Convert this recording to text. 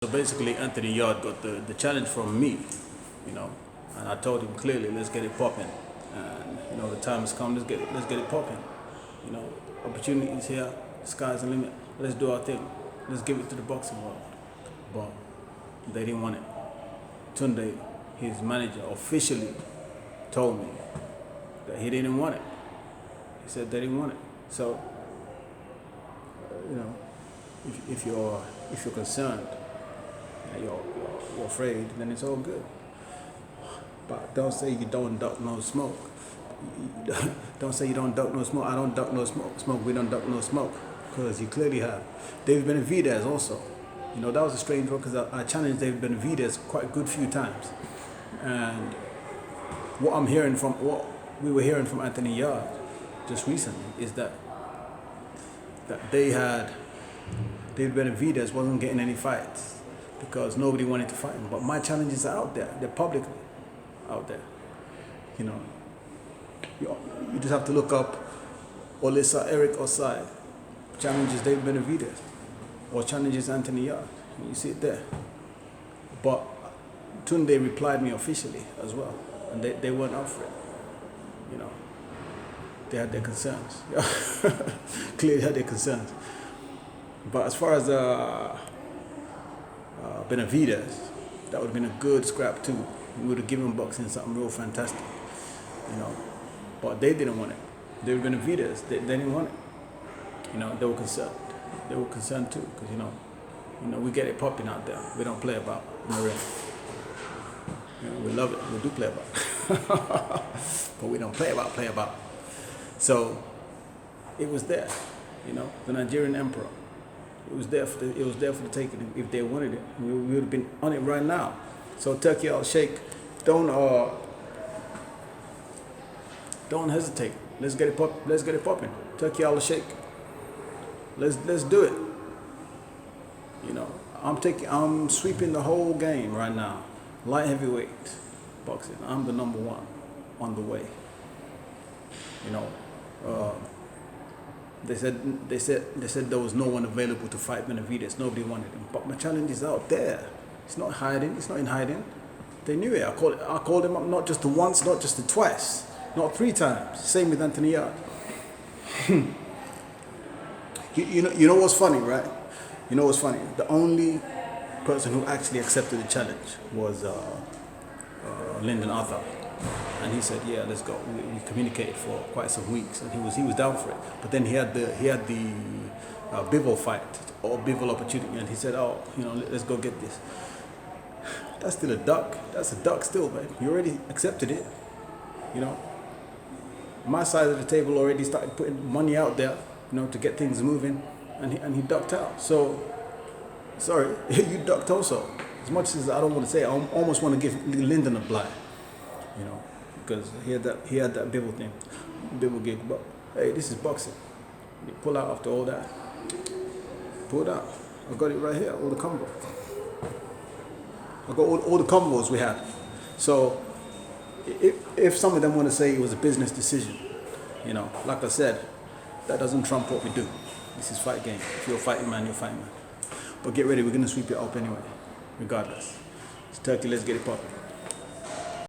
So basically, Anthony Yarde got the challenge from me, you know, and I told him clearly, let's get it popping, and the time has come. Let's get it popping, opportunities here, sky's the limit. Let's do our thing. Let's give it to the boxing world. But they didn't want it. Tunde, his manager, officially told me that he didn't want it. He said they didn't want it. So, if you're concerned, you're afraid, then it's all good. But don't say you don't duck no smoke. Don't say you don't duck no smoke. I don't duck no smoke. We don't duck no smoke, because you clearly have. David Benavidez also. That was a strange one, because I challenged David Benavidez quite a good few times. And what we were hearing from Anthony Yarde just recently is that David Benavidez wasn't getting any fights because nobody wanted to fight him. But my challenges are out there. They're publicly out there. You just have to look up Olisa Eric Ossai challenges David Benavidez or challenges Anthony Yarde. You see it there. But Tunde replied me officially as well, and they weren't up for it. They had their concerns. Clearly had their concerns. But as far as Benavidez, that would have been a good scrap too. We would have given boxing something real fantastic, But they didn't want it. They were Benavidez. They didn't want it. They were concerned. They were concerned too, because we get it popping out there. We don't play about in the ring. We love it. We do play about, but we don't play about. So it was there. The Nigerian emperor. It was there for the taking. If they wanted it, we would have been on it right now. So Turkey, I'll shake. Don't hesitate. Let's get it popping. Turkey, I'll shake. Let's do it. I'm sweeping the whole game right now. Light heavyweight boxing. I'm the number one on the way. They said there was no one available to fight Benavidez. Nobody wanted him. But my challenge is out there. It's not hiding. It's not in hiding. They knew it. I called him up not just the once, not just the twice, not 3 times. Same with Anthony Yarde. You know what's funny, right? You know what's funny? The only person who actually accepted the challenge was Lyndon Arthur. And he said, "Yeah, let's go." We communicated for quite some weeks, and he was down for it. But then he had the Bnvz fight or Bnvz opportunity, and he said, "Oh, let's go get this." That's still a duck. That's a duck still, man. You already accepted it. My side of the table already started putting money out there, to get things moving, and he ducked out. So, sorry, you ducked also. As much as I don't want to say, I almost want to give Lyndon a blind. Because he had that Bnvz gig. But hey, this is boxing. You pull out after all that. Pull it out. I got it right here. All the combos. I got all the combos we had. So if some of them want to say it was a business decision, like I said, that doesn't trump what we do. This is fight game. If you're a fighting man, you're a fighting man. But get ready. We're gonna sweep it up anyway, regardless. It's Turkey. Let's get it popping.